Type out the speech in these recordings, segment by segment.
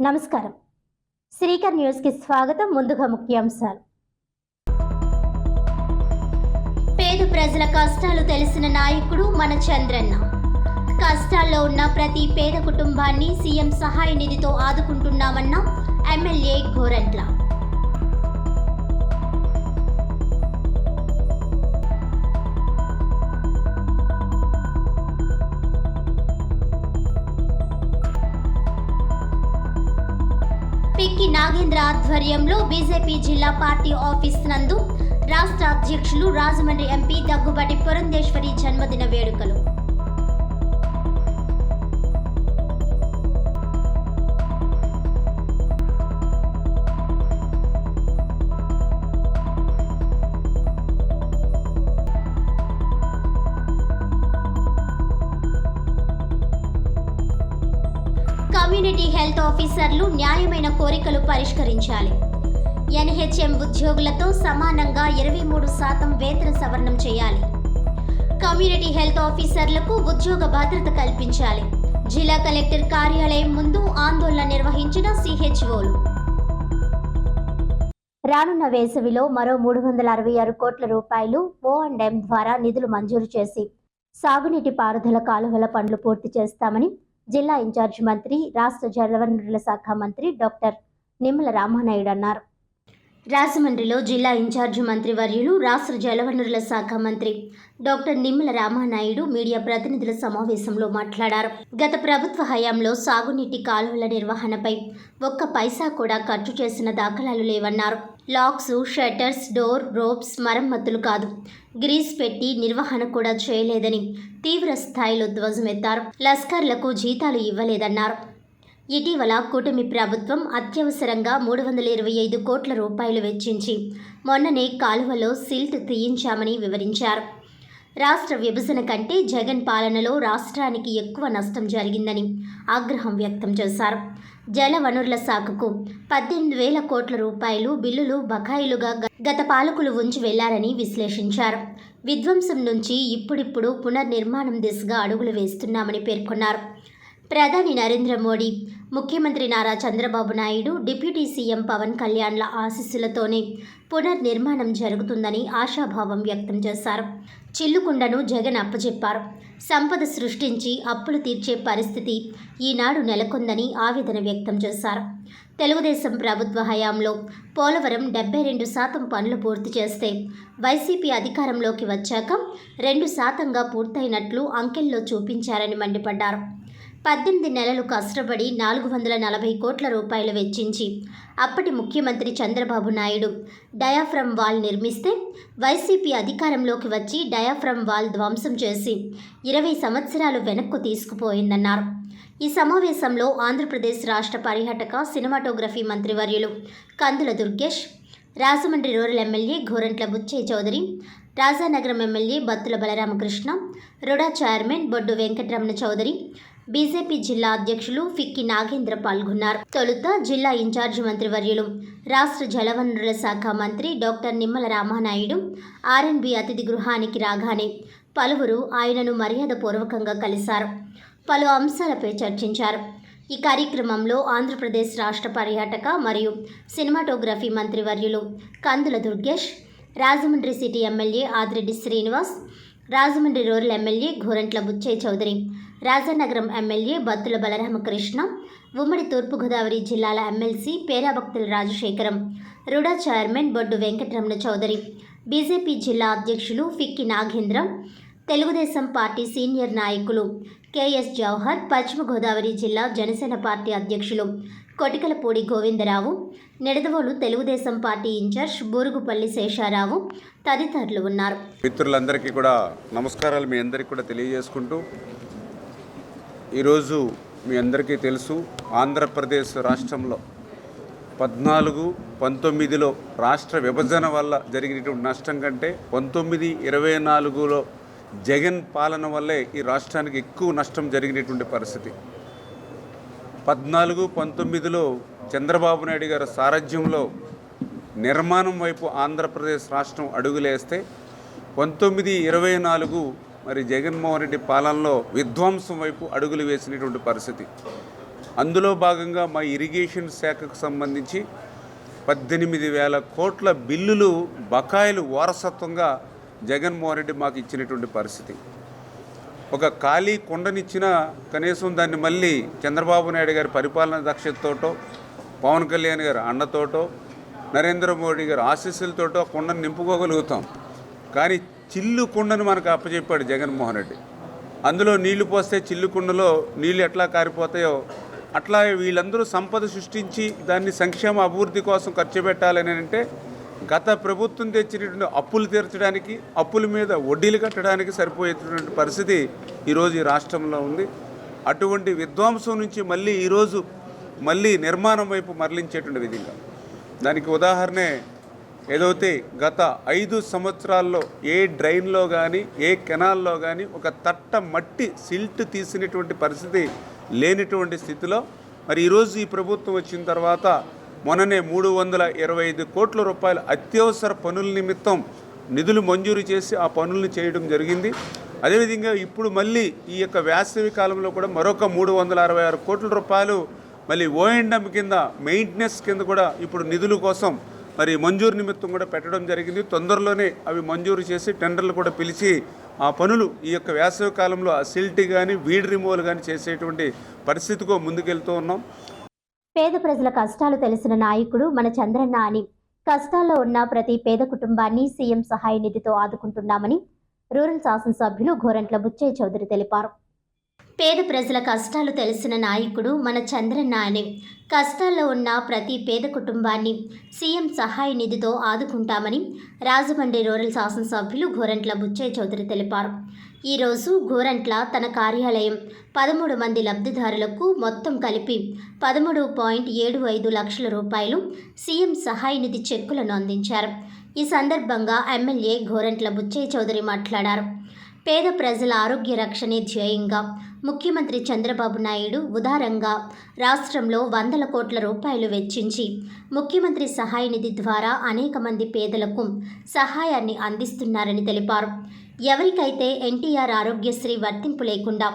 నమస్కారం. శ్రీకర్ న్యూస్ కి స్వాగతం. ముందుగా ముఖ్యాంశాలు. పేద ప్రజల కష్టాలు తెలిసిన నాయకుడు మన చంద్రన్న. కష్టాల్లో ఉన్న ప్రతి పేద కుటుంబాన్ని సీఎం సహాయ నిధితో ఆదుకుంటున్నామన్న ఎమ్మెల్యే గోరంట్ల. పిక్కి నాగేంద్ర ఆధ్వర్యంలో బీజేపీ జిల్లా పార్టీ ఆఫీస్ నందు రాష్ట్ర అధ్యక్షులు రాజమండ్రి ఎంపీ దగ్గుబాటి పురంధేశ్వరి జన్మదిన వేడుకలు. కమ్యూనిటీ హెల్త్ ఆఫీసర్లు న్యాయమైన కోరికలు పరిష్కరించాలి. ఎన్హెచ్ఎం ఉద్యోగులతో సమానంగా 23% వేతన సవరణం చేయాలి. కమ్యూనిటీ హెల్త్ ఆఫీసర్లకు ఉద్యోగ భద్రత కల్పించాలి. జిల్లా కలెక్టర్ కార్యాలయం ముందు ఆందోళన నిర్వహించిన సిహెచ్ఓలు. రానున్న వేసవిలో మరో 366 కోట్ల రూపాయలు O&M ద్వారా నిధులు మంజూరు చేసి సాగునీటి పారుదల కాలువల పనులు పూర్తి చేస్తామని జిల్లా ఇన్ఛార్జ్ మంత్రి, రాష్ట్ర జలవనరుల శాఖ మంత్రి డాక్టర్ నిమ్మల రామానాయుడు అన్నారు. రాజమండ్రిలో జిల్లా ఇన్ఛార్జ్ మంత్రి వర్యులు, రాష్ట్ర జలవనరుల శాఖ మంత్రి డాక్టర్ నిమ్మల రామానాయుడు మీడియా ప్రతినిధుల సమావేశంలో మాట్లాడారు. గత ప్రభుత్వ హయాంలో సాగునీటి కాలువల నిర్వహణపై ఒక్క పైసా కూడా ఖర్చు చేసిన దాఖలాలు లేవన్నారు. లాక్స్, షట్టర్స్, డోర్, రోప్స్ మరమ్మతులు కాదు, గ్రీస్ పెట్టి నిర్వహణ కూడా చేయలేదని తీవ్ర స్థాయిలో ధ్వజమెత్తారు. లస్కర్లకు జీతాలు ఇవ్వలేదన్నారు. ఇటీవల కూటమి ప్రభుత్వం అత్యవసరంగా 325 కోట్ల రూపాయలు వెచ్చించి మొన్ననే కాలువలో సిల్ట్ తీయించామని వివరించారు. రాష్ట్ర విభజన కంటే జగన్ పాలనలో రాష్ట్రానికి ఎక్కువ నష్టం జరిగిందని ఆగ్రహం వ్యక్తం చేశారు. జల వనరుల శాఖకు 18,000 కోట్ల రూపాయలు బిల్లులు బకాయిలుగా గత పాలకులు ఉంచి వెళ్లారని విశ్లేషించారు. విధ్వంసం నుంచి ఇప్పుడిప్పుడు పునర్నిర్మాణం దిశగా అడుగులు వేస్తున్నామని పేర్కొన్నారు. ప్రధాని నరేంద్ర మోడీ, ముఖ్యమంత్రి నారా చంద్రబాబు నాయుడు, డిప్యూటీ సీఎం పవన్ కళ్యాణ్ల ఆశీస్సులతోనే పునర్నిర్మాణం జరుగుతుందని ఆశాభావం వ్యక్తం చేశారు. చిల్లుకుండను జగన్ అప్పచెప్పారు. సంపద సృష్టించి అప్పులు తీర్చే పరిస్థితి ఈనాడు నెలకొందని ఆవేదన వ్యక్తం చేశారు. తెలుగుదేశం ప్రభుత్వ హయాంలో పోలవరం 72% పనులు పూర్తి చేస్తే వైసీపీ అధికారంలోకి వచ్చాక 2%గా పూర్తయినట్లు అంకెల్లో చూపించారని మండిపడ్డారు. 18 నెలలు కష్టపడి 440 కోట్ల రూపాయలు వెచ్చించి అప్పటి ముఖ్యమంత్రి చంద్రబాబు నాయుడు డయాఫ్రమ్ వాల్ నిర్మిస్తే వైసీపీ అధికారంలోకి వచ్చి డయాఫ్రమ్ వాల్ ధ్వంసం చేసి 20 సంవత్సరాలు వెనక్కు తీసుకుపోయిందన్నారు. ఈ సమావేశంలో ఆంధ్రప్రదేశ్ రాష్ట్ర పర్యాటక సినిమాటోగ్రఫీ మంత్రివర్యులు Kandula Durgesh, Rajahmundry rural MLA Gorantla Butchaiah Chowdary, Rajanagaram MLA Battula Balaramakrishna, RUDA chairman Boddu Venkataramana Chowdary, BJP జిల్లా అధ్యక్షులు పిక్కి నాగేంద్ర పాల్గొన్నారు. తొలుత జిల్లా ఇన్ఛార్జి మంత్రివర్యులు, రాష్ట్ర జలవనరుల శాఖ మంత్రి డాక్టర్ నిమ్మల రామానాయుడు ఆర్ఎన్బి అతిథి గృహానికి రాగానే పలువురు ఆయనను మర్యాదపూర్వకంగా కలిశారు. పలు అంశాలపై చర్చించారు. ఈ కార్యక్రమంలో ఆంధ్రప్రదేశ్ రాష్ట్ర పర్యాటక మరియు సినిమాటోగ్రఫీ మంత్రివర్యులు Kandula Durgesh, Rajahmundry city MLA Adireddy Srinivas, Rajahmundry rural MLA Gorantla Butchaiah Chowdary, Rajanagaram MLA Battula Balaramakrishna, ఉమ్మడి తూర్పుగోదావరి జిల్లాల MLC పేరాభక్తుల Rajasekharam, RUDA chairman Boddu Venkataramana Chowdary, BJP జిల్లా అధ్యక్షులు పిక్కి నాగేంద్ర, తెలుగుదేశం పార్టీ సీనియర్ నాయకులు కేఎస్ జవహర్, పశ్చిమ గోదావరి జిల్లా జనసేన పార్టీ అధ్యక్షులు కొటికలపూడి గోవిందరావు, నిడదవోలు తెలుగుదేశం పార్టీ ఇన్ఛార్జ్ బూరుగుపల్లి శేషారావు తదితరులు ఉన్నారు. మిత్రులందరికీ కూడా నమస్కారాలు. మీ అందరికీ కూడా తెలియజేసుకుంటూ, ఈరోజు మీ అందరికీ తెలుసు, ఆంధ్రప్రదేశ్ రాష్ట్రంలో 14-19లో రాష్ట్ర విభజన వల్ల జరిగినటువంటి నష్టం కంటే 19-24లో జగన్ పాలన వల్లే ఈ రాష్ట్రానికి ఎక్కువ నష్టం జరిగినటువంటి పరిస్థితి. 14-19లో చంద్రబాబు నాయుడు గారి సారథ్యంలో నిర్మాణం వైపు ఆంధ్రప్రదేశ్ రాష్ట్రం అడుగులేస్తే 19-24 మరి జగన్మోహన్ రెడ్డి పాలనలో విధ్వంసం వైపు అడుగులు వేసినటువంటి పరిస్థితి. అందులో భాగంగా మా ఇరిగేషన్ శాఖకు సంబంధించి 18,000 కోట్ల బిల్లులు బకాయిలు వారసత్వంగా జగన్మోహన్ రెడ్డి మాకు ఇచ్చినటువంటి పరిస్థితి. ఒక ఖాళీ కొండనిచ్చినా కనీసం దాన్ని మళ్ళీ చంద్రబాబు నాయుడు గారి పరిపాలన దక్షతతోటో, పవన్ కళ్యాణ్ గారి అండతోటో, నరేంద్ర మోడీ గారి ఆశీస్సులతోటో కొండను నింపుకోగలుగుతాం. కానీ చిల్లు కుండను మనకు అప్పచెప్పాడు జగన్మోహన్ రెడ్డి. అందులో నీళ్లు పోస్తే చిల్లు కుండలో నీళ్లు ఎట్లా కారిపోతాయో అట్లా వీళ్ళందరూ సంపద సృష్టించి దాన్ని సంక్షేమ అభివృద్ధి కోసం ఖర్చు పెట్టాలని అంటే గత ప్రభుత్వం తెచ్చినటువంటి అప్పులు తీర్చడానికి, అప్పుల మీద వడ్డీలు కట్టడానికి సరిపోయేటువంటి పరిస్థితి ఈరోజు ఈ రాష్ట్రంలో ఉంది. అటువంటి విధ్వంసం నుంచి ఈరోజు మళ్ళీ నిర్మాణం వైపు మరలించేటువంటి విధంగా దానికి ఉదాహరణే ఏదైతే గత 5 సంవత్సరాల్లో ఏ డ్రైన్లో కానీ ఏ కెనాల్లో కానీ ఒక తట్ట మట్టి సిల్ట్ తీసినటువంటి పరిస్థితి లేనటువంటి స్థితిలో మరి ఈరోజు ఈ ప్రభుత్వం వచ్చిన తర్వాత మొన్ననే 325 కోట్ల రూపాయల అత్యవసర పనుల నిమిత్తం నిధులు మంజూరు చేసి ఆ పనులను చేయడం జరిగింది. అదేవిధంగా ఇప్పుడు మళ్ళీ ఈ యొక్క వేసవి కాలంలో కూడా మరొక 366 కోట్ల రూపాయలు మళ్ళీ O&M కింద మెయింటెనెన్స్ కింద కూడా ఇప్పుడు నిధుల కోసం మరి మంజూరు నిమిత్తం కూడా పెట్టడం జరిగింది. తొందరలోనే అవి మంజూరు చేసి టెండర్లు కూడా పిలిచి ఆ పనులు ఈ యొక్క వేసవి కాలంలో ఆ సిల్ట్ కానీ వీడ్ రిమూవల్ కానీ చేసేటువంటి పరిస్థితికో ముందుకెళ్తూ ఉన్నాం. పేద ప్రజల కష్టాలు తెలిసిన నాయకుడు మన చంద్రన్న అని, కష్టాల్లో ఉన్న ప్రతి పేద కుటుంబాన్ని సీఎం సహాయ నిధితో ఆదుకుంటున్నామని రూరల్ శాసనసభ్యులు గోరంట్ల బుచ్చయ్య చౌదరి తెలిపారు. పేద ప్రజల కష్టాలు తెలిసిన నాయకుడు మన చంద్రన్న అని, కష్టాల్లో ఉన్న ప్రతి పేద కుటుంబాన్ని సీఎం సహాయ నిధితో ఆదుకుంటామని రాజమండ్రి రూరల్ శాసనసభ్యులు గోరంట్ల బుచ్చయ్య చౌదరి తెలిపారు. ఈరోజు గోరంట్ల తన కార్యాలయం 13 మంది లబ్ధిదారులకు మొత్తం కలిపి 13.75 లక్షల రూపాయలు సీఎం సహాయ నిధి చెక్కులను అందించారు. ఈ సందర్భంగా ఎమ్మెల్యే గోరంట్ల బుచ్చయ్య చౌదరి మాట్లాడారు. పేద ప్రజల ఆరోగ్య రక్షణే ధ్యేయంగా ముఖ్యమంత్రి చంద్రబాబు నాయుడు ఉదారంగా రాష్ట్రంలో 100 కోట్ల రూపాయలు వెచ్చించి ముఖ్యమంత్రి సహాయ నిధి ద్వారా అనేక మంది పేదలకు సహాయాన్ని అందిస్తున్నారని తెలిపారు. ఎవరికైతే ఎన్టీఆర్ ఆరోగ్యశ్రీ వర్తింపు లేకుండా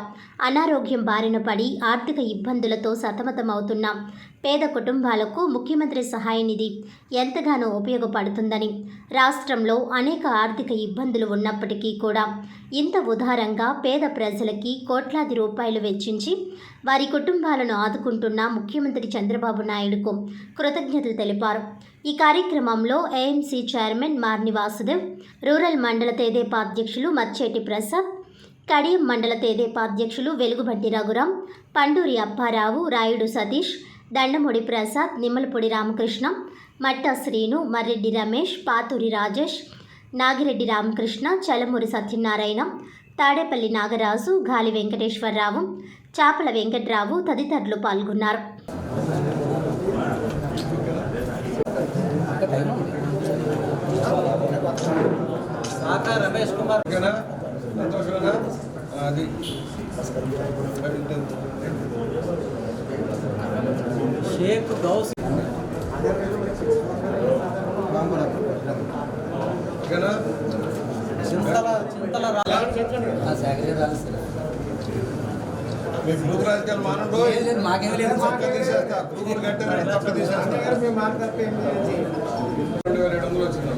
అనారోగ్యం బారిన పడి ఆర్థిక ఇబ్బందులతో సతమతమవుతున్న పేద కుటుంబాలకు ముఖ్యమంత్రి సహాయ నిధి ఎంతగానో ఉపయోగపడుతుందని, రాష్ట్రంలో అనేక ఆర్థిక ఇబ్బందులు ఉన్నప్పటికీ కూడా ఇంత ఉదారంగా పేద ప్రజలకి కోట్లాది రూపాయలు వెచ్చించి వారి కుటుంబాలను ఆదుకుంటున్న ముఖ్యమంత్రి చంద్రబాబు నాయుడుకు కృతజ్ఞతలు తెలిపారు. ఈ కార్యక్రమంలో ఏఎంసీ చైర్మన్ మార్ని వాసుదేవ్, రూరల్ మండల తెదేపా అధ్యక్షులు మచ్చేటి ప్రసాద్, కడియం మండల తెదేపా అధ్యక్షులు వెలుగుబంటి రఘురాం, పండూరి అప్పారావు, రాయుడు సతీష్, దండముడి ప్రసాద్, నిమ్మలపూడి రామకృష్ణ, మట్టా శ్రీను, మర్రెడ్డి రమేష్, పాతూరి రాజేష్, నాగిరెడ్డి రామకృష్ణ, చలమూరి సత్యనారాయణ, తాడేపల్లి నాగరాజు, గాలి వెంకటేశ్వరరావు, చాపల వెంకట్రావు తదితరులు పాల్గొన్నారు. రమేష్ కుమార్ షేక్ గౌస్ రాజకీయాలు మానండు మాకేమీ లేదు. 2700 వచ్చింది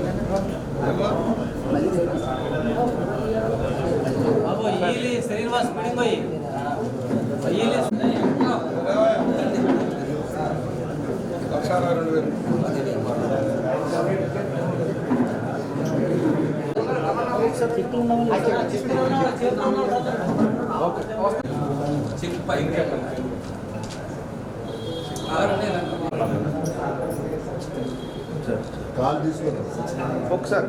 బాబు ఈలి శ్రీనివాస్ మీటింగ్ పోయి ఈలి 1,62,000. కాల్ తీసుకుని ఒకసారి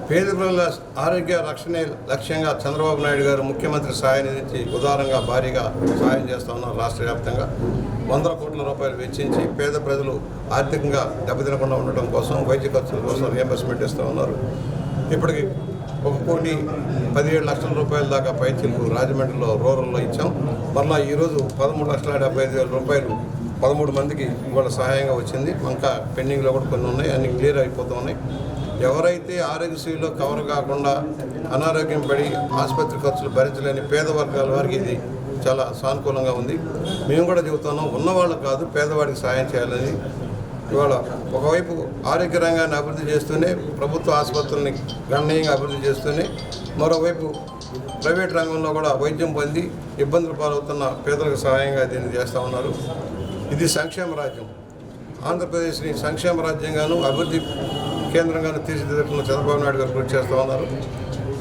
పేద ప్రజల ఆరోగ్య రక్షణే లక్ష్యంగా చంద్రబాబు నాయుడు గారు ముఖ్యమంత్రి సహాయ నిధి ఉదారంగా భారీగా సహాయం చేస్తూ ఉన్నారు. రాష్ట్ర వ్యాప్తంగా 100 కోట్ల రూపాయలు వెచ్చించి పేద ప్రజలు ఆర్థికంగా దెబ్బతినకుండా ఉండటం కోసం, వైద్య ఖర్చుల కోసం రియంబర్స్మెంట్ ఇస్తూ ఉన్నారు. ఇప్పటికి 1,17,00,000 రూపాయల దాకా పైచీలకు రాజమండ్రిలో రూరల్లో ఇచ్చాం. మరలా ఈరోజు 13,75,000 రూపాయలు 13 మందికి ఇవాళ సహాయంగా వచ్చింది. ఇంకా పెండింగ్లో కూడా కొన్ని ఉన్నాయి, అన్ని క్లియర్ అయిపోతూ ఉన్నాయి. ఎవరైతే ఆరోగ్యశ్రీలో కవర్ కాకుండా అనారోగ్యం పడి ఆసుపత్రి ఖర్చులు భరించలేని పేద వర్గాల వారికి ఇది చాలా సానుకూలంగా ఉంది. మేము కూడా చెబుతున్నాం, ఉన్నవాళ్ళు కాదు పేదవాడికి సాయం చేయాలని. ఇవాళ ఒకవైపు ఆరోగ్య రంగాన్ని అభివృద్ధి చేస్తూనే, ప్రభుత్వ ఆసుపత్రుల్ని గణనీయంగా అభివృద్ధి చేస్తూనే, మరోవైపు ప్రైవేట్ రంగంలో కూడా వైద్యం పొంది ఇబ్బందులు పాలవుతున్న పేదలకు సహాయంగా దీన్ని చేస్తూ ఉన్నారు. ఇది సంక్షేమ రాజ్యం. ఆంధ్రప్రదేశ్ని సంక్షేమ రాజ్యంగాను అభివృద్ధి కేంద్రంగాను తీర్చిదిద్దుతున్న చంద్రబాబు నాయుడు గారు కృషి చేస్తూ ఉన్నారు.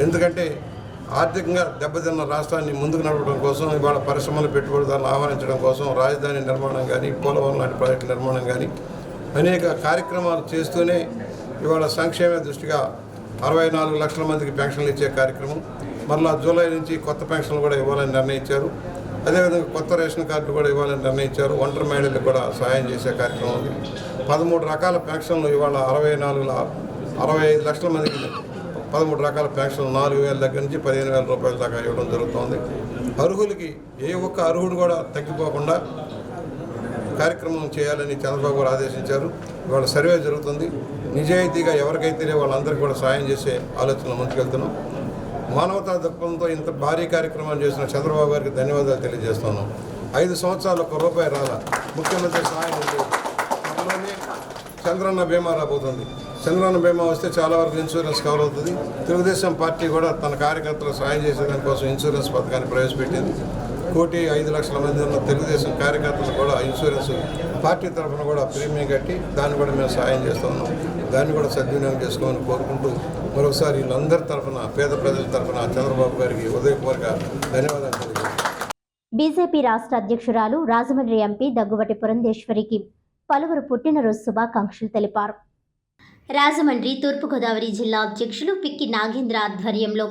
ఎందుకంటే ఆర్థికంగా దెబ్బతిన్న రాష్ట్రాన్ని ముందుకు నడపడం కోసం, ఇవాళ పరిశ్రమల పెట్టుబడిదారులను ఆహ్వానించడం కోసం రాజధాని నిర్మాణం కానీ, పోలవరం లాంటి ప్రాజెక్టుల నిర్మాణం కానీ అనేక కార్యక్రమాలు చేస్తూనే ఇవాళ సంక్షేమ దృష్టిగా 64 లక్షల మందికి పెన్షన్లు ఇచ్చే కార్యక్రమం, మరలా జూలై నుంచి కొత్త పెన్షన్లు కూడా ఇవ్వాలని నిర్ణయించారు. అదేవిధంగా కొత్త రేషన్ కార్డులు కూడా ఇవ్వాలని నిర్ణయించారు. ఒంటరి మహిళలకు కూడా సహాయం చేసే కార్యక్రమం ఉంది. 13 రకాల పెన్షన్లు ఇవాళ 65 లక్షల మందికి 13 రకాల పెన్షన్లు 4,000 దగ్గర నుంచి 15,000 రూపాయల దాకా ఇవ్వడం జరుగుతోంది. అర్హులకి ఏ ఒక్క అర్హుడు కూడా తగ్గిపోకుండా కార్యక్రమం చేయాలని చంద్రబాబు గారు ఆదేశించారు. ఇవాళ సర్వే జరుగుతుంది. నిజాయితీగా ఎవరికైతే వాళ్ళందరికీ కూడా సాయం చేసే ఆలోచనలు ముందుకెళ్తున్నాం. మానవతా దృక్పథంతో ఇంత భారీ కార్యక్రమాలు చేసిన చంద్రబాబు గారికి ధన్యవాదాలు తెలియజేస్తున్నాం. 5 సంవత్సరాలు ₹1 రాలా. ముఖ్యమంత్రి సహాయం ఉంది. అందులోనే చంద్రన్న బీమా రాబోతుంది. చంద్రన్న బీమా వస్తే చాలా వరకు ఇన్సూరెన్స్ కవర్ అవుతుంది. తెలుగుదేశం పార్టీ కూడా తన కార్యకర్తలకు సాయం చేసేదానికోసం ఇన్సూరెన్స్ పథకాన్ని ప్రవేశపెట్టింది. 1,05,00,000 మంది ఉన్న తెలుగుదేశం కార్యకర్తలు కూడా ఇన్సూరెన్స్ పార్టీ తరఫున కూడా ప్రీమియం కట్టి దాన్ని కూడా మేము సాయం చేస్తూ ఉన్నాం. దాన్ని కూడా సద్వినియోగం చేసుకోమని కోరుకుంటూ మరొకసారి వీళ్ళందరి తరఫున, పేద ప్రజల తరఫున చంద్రబాబు గారికి ఉదయపూర్వక ధన్యవాదాలు తెలియజేస్తాను. బీజేపీ రాష్ట్ర అధ్యక్షురాలు రాజమండ్రి ఎంపీ దగ్గుబాటి పురంధేశ్వరికి పలువురు పుట్టినరోజు శుభాకాంక్షలు తెలిపారు. రాజమండ్రి తూర్పుగోదావరి జిల్లా అధ్యక్షులు పిక్కి నాగేంద్ర ఆధ్వర్యంలో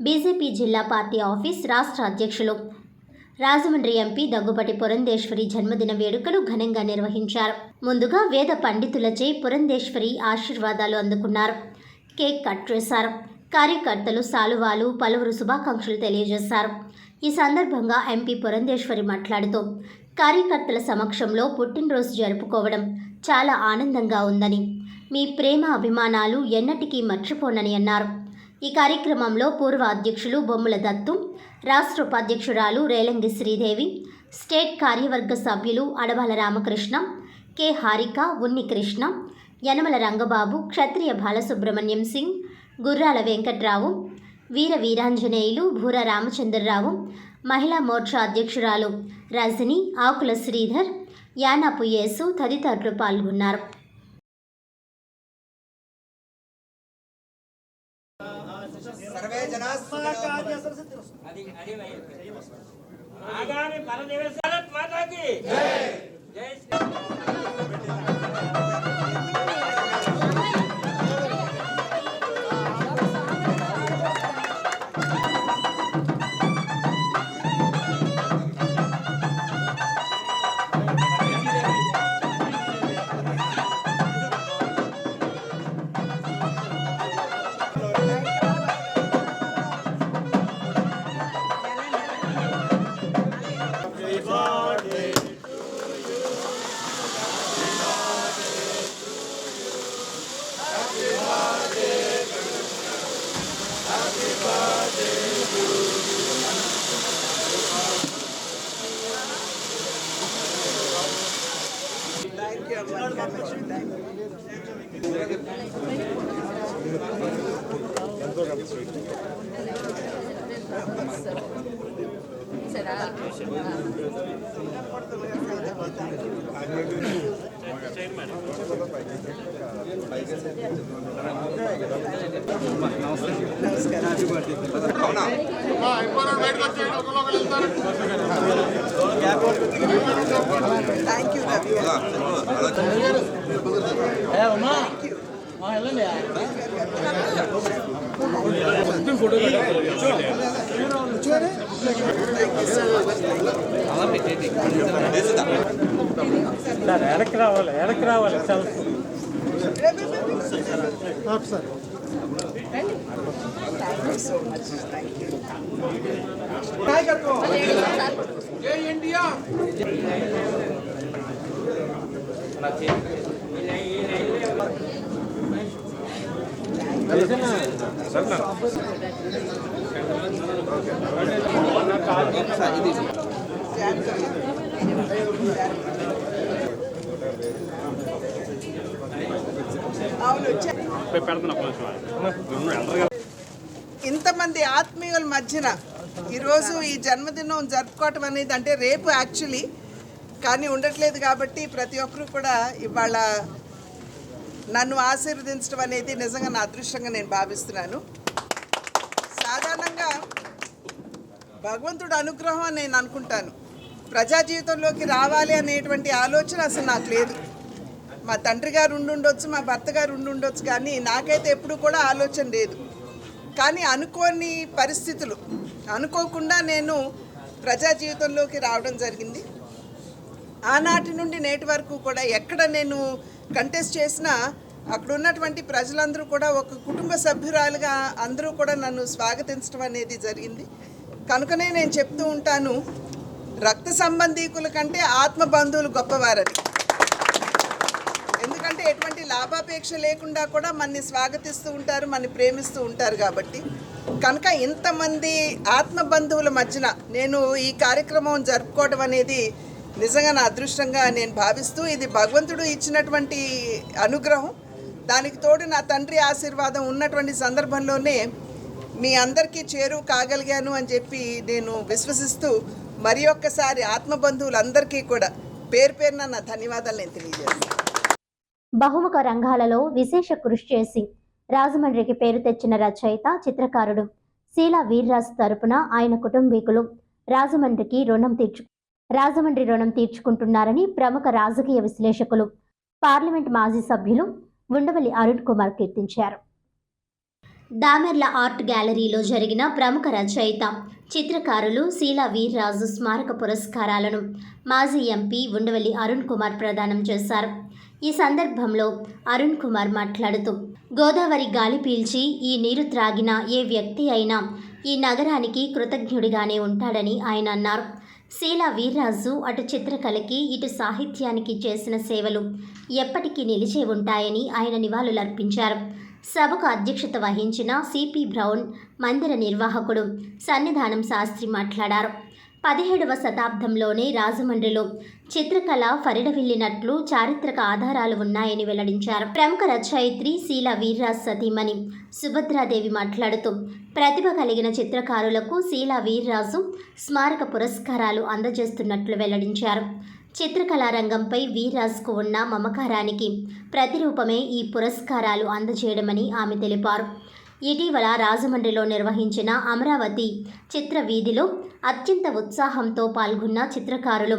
బీజేపీ జిల్లా పార్టీ ఆఫీస్ రాష్ట్ర అధ్యక్షులు రాజమండ్రి ఎంపీ దగ్గుబాటి పురంధేశ్వరి జన్మదిన వేడుకలు ఘనంగా నిర్వహించారు. ముందుగా వేద పండితులచే పురంధేశ్వరి ఆశీర్వాదాలు అందుకున్నారు. కేక్ కట్ చేశారు. కార్యకర్తలు సాలువాలు, పలువురు శుభాకాంక్షలు తెలియజేశారు. ఈ సందర్భంగా ఎంపీ పురంధేశ్వరి మాట్లాడుతూ కార్యకర్తల సమక్షంలో పుట్టినరోజు జరుపుకోవడం చాలా ఆనందంగా ఉందని, మీ ప్రేమ అభిమానాలు ఎన్నటికీ మర్చిపోనని అన్నారు. ఈ కార్యక్రమంలో పూర్వ అధ్యక్షులు బొమ్మల దత్తు, రాష్ట్ర ఉపాధ్యక్షురాలు రేలంగి శ్రీదేవి, స్టేట్ కార్యవర్గ సభ్యులు అడవాల రామకృష్ణ, కె హారిక, ఉన్ని కృష్ణ, యనమల రంగబాబు, క్షత్రియ బాలసుబ్రహ్మణ్యం సింగ్, గుర్రాల వెంకట్రావు, వీర వీరాంజనేయులు, భూర రామచంద్రరావు, మహిళా మోర్చా అధ్యక్షురాలు రజని, ఆకుల శ్రీధర్, యానాపు యేసు తదితరులు పాల్గొన్నారు. ఆగామి పరదేవత మాతాకి జై శ్రీ వెనక్కి రావాలి సెల్ఫ్ ఇంతమంది ఆత్మీయుల మధ్యన ఈరోజు ఈ జన్మదినం జరుపుకోవటం అనేది అంటే రేపు యాక్చువల్లీ కానీ ఉండట్లేదు కాబట్టి ప్రతి ఒక్కరూ కూడా ఇవాళ నన్ను ఆశీర్వదించడం అనేది నిజంగా నా అదృష్టంగా నేను భావిస్తున్నాను. సాధారణంగా భగవంతుడు అనుగ్రహం అని నేను అనుకుంటాను. ప్రజా జీవితంలోకి రావాలి అనేటువంటి ఆలోచన అసలు నాకు లేదు. మా తండ్రి గారు ఉండుండొచ్చు, మా భర్త గారు ఉండుండొచ్చు, కానీ నాకైతే ఎప్పుడు కూడా ఆలోచన లేదు. కానీ అనుకోని పరిస్థితులు అనుకోకుండా నేను ప్రజా జీవితంలోకి రావడం జరిగింది. ఆనాటి నుండి నేటి వరకు కూడా ఎక్కడ నేను కంటెస్ట్ చేసినా అక్కడ ఉన్నటువంటి ప్రజలందరూ కూడా ఒక కుటుంబ సభ్యురాలుగా అందరూ కూడా నన్ను స్వాగతించడం అనేది జరిగింది. కనుకనే నేను చెప్తూ ఉంటాను, రక్త సంబంధీకుల కంటే ఆత్మ బంధువులు గొప్పవారని. ఎందుకంటే ఎటువంటి లాభాపేక్ష లేకుండా కూడా మనని స్వాగతిస్తూ ఉంటారు, మనని ప్రేమిస్తూ ఉంటారు. కాబట్టి కనుక ఇంతమంది ఆత్మ బంధువుల మధ్యన నేను ఈ కార్యక్రమం జరుపుకోవడం అనేది నిజంగా నా అదృష్టంగా నేను భావిస్తూ, ఇది భగవంతుడు ఇచ్చినటువంటి అనుగ్రహం. దానికి తోడు నా తండ్రి ఆశీర్వాదం ఉన్నటువంటి సందర్భంలోనే మీ అందరికీ చేరువ కాగలిగాను అని చెప్పి నేను విశ్వసిస్తూ మరి ఒక్కసారి ఆత్మబంధువులందరికీ కూడా పేరు పేరున నా ధన్యవాదాలు నేను తెలియజేస్తాను. బహుముఖ రంగాలలో విశేష కృషి చేసి రాజమండ్రికి పేరు తెచ్చిన రచయిత, చిత్రకారుడు శీలా వీర్రాజు తరపున ఆయన కుటుంబీకులు రాజమండ్రి రుణం తీర్చుకుంటున్నారని ప్రముఖ రాజకీయ విశ్లేషకులు, పార్లమెంట్ మాజీ సభ్యులు ఉండవల్లి అరుణ్ కుమార్ కీర్తించారు. దామెర్ల ఆర్ట్ గ్యాలరీలో జరిగిన ప్రముఖ రచయిత, చిత్రకారులు శీలా వీర్రాజు స్మారక పురస్కారాలను మాజీ ఎంపీ ఉండవల్లి అరుణ్ కుమార్ ప్రదానం చేశారు. ఈ సందర్భంలో అరుణ్ కుమార్ మాట్లాడుతూ, గోదావరి గాలి పీల్చి ఈ నీరు త్రాగిన ఏ వ్యక్తి అయినా ఈ నగరానికి కృతజ్ఞుడిగానే ఉంటాడని ఆయన అన్నారు. శీలా వీర్రాజు అటు చిత్రకళకి ఇటు సాహిత్యానికి చేసిన సేవలు ఎప్పటికీ నిలిచే ఉంటాయని ఆయన నివాళులర్పించారు. సభకు అధ్యక్షత వహించిన సిపి బ్రౌన్ మందిర నిర్వాహకుడు సన్నిధానం శాస్త్రి మాట్లాడారు. 17వ శతాబ్దంలోనే రాజమండ్రిలో చిత్రకళ ఫరిడవిల్లినట్లు చారిత్రక ఆధారాలు ఉన్నాయని వెల్లడించారు. ప్రముఖ రచయిత్రి శీలా వీర్రాజు సతీమణి సుభద్రాదేవి మాట్లాడుతూ, ప్రతిభ కలిగిన చిత్రకారులకు శీలా వీర్రాజు స్మారక పురస్కారాలు అందజేస్తున్నట్లు వెల్లడించారు. చిత్రకళా రంగంపై వీర్రాజుకు ఉన్న మమకారానికి ప్రతిరూపమే ఈ పురస్కారాలు అందజేయడమని ఆమె తెలిపారు. ఇటీవల రాజమండ్రిలో నిర్వహించిన అమరావతి చిత్ర వీధిలో అత్యంత ఉత్సాహంతో పాల్గొన్న చిత్రకారులు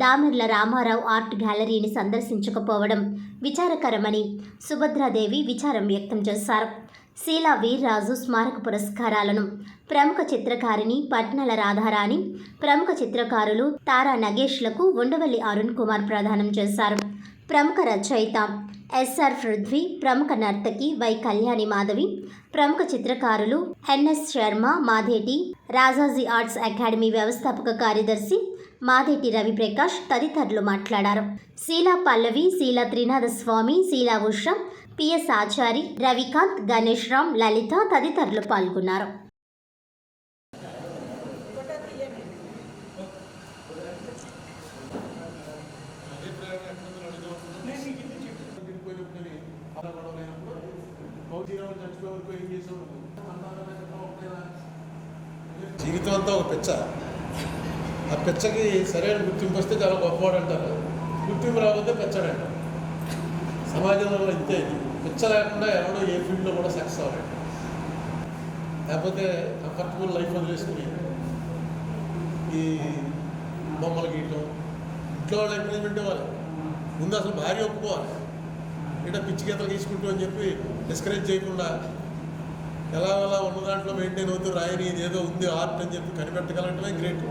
దామెర్ల రామారావు ఆర్ట్ గ్యాలరీని సందర్శించకపోవడం విచారకరమని సుభద్రాదేవి విచారం వ్యక్తం చేశారు. శీలా వీర్రాజు స్మారక పురస్కారాలను ప్రముఖ చిత్రకారిణి పట్నల రాధారాణి, ప్రముఖ చిత్రకారులు తారా నగేష్లకు ఉండవల్లి అరుణ్ కుమార్ ప్రదానం చేశారు. ప్రముఖ రచయిత ఎస్ఆర్ పృథ్వీ, ప్రముఖ నర్తకి వై కళ్యాణి మాధవి, ప్రముఖ చిత్రకారులు NS Sharma Madheti, Rajaji arts academy వ్యవస్థాపక కార్యదర్శి మాధేటి రవిప్రకాష్ తదితరులు మాట్లాడారు. శీలా పల్లవి, శీలా త్రినాథ స్వామి, శీలా ఉష, పిఎస్ ఆచారి, రవికాంత్, గణేష్ రామ్, లలిత తదితరులు పాల్గొన్నారు. జీవితం అంతా ఒక పిచ్చ. ఆ పిచ్చకి సరైన గుర్తింపు వస్తే చాలా గొప్పవాడు అంటారు, గుర్తింపు రాకపోతే పిచ్చాడంటారు. సమాజంలో ఇంతే. పిచ్చ లేకుండా ఎవడో ఏ ఫీల్డ్లో కూడా సక్సెస్ అవ్వడు. లేకపోతే కంఫర్టబుల్ లైఫ్ వదిలేసుకుని ఈ బొమ్మలు గీయటం, ఇంట్లో వాళ్ళు ఎంకరేజ్మెంట్ ఇవ్వాలి. ముందు అసలు భార్య ఒప్పుకోవాలి. ఇట్లా పిచ్చి గీతలు తీసుకుంటూ అని చెప్పి డిస్కరేజ్ చేయకుండా ఎలా ఉన్న దాంట్లో మెయింటైన్ అవుతూ రాయని ఇదేదో ఉంది ఆర్ట్ అని చెప్పి కనిపెట్టగలటమే గ్రేట్.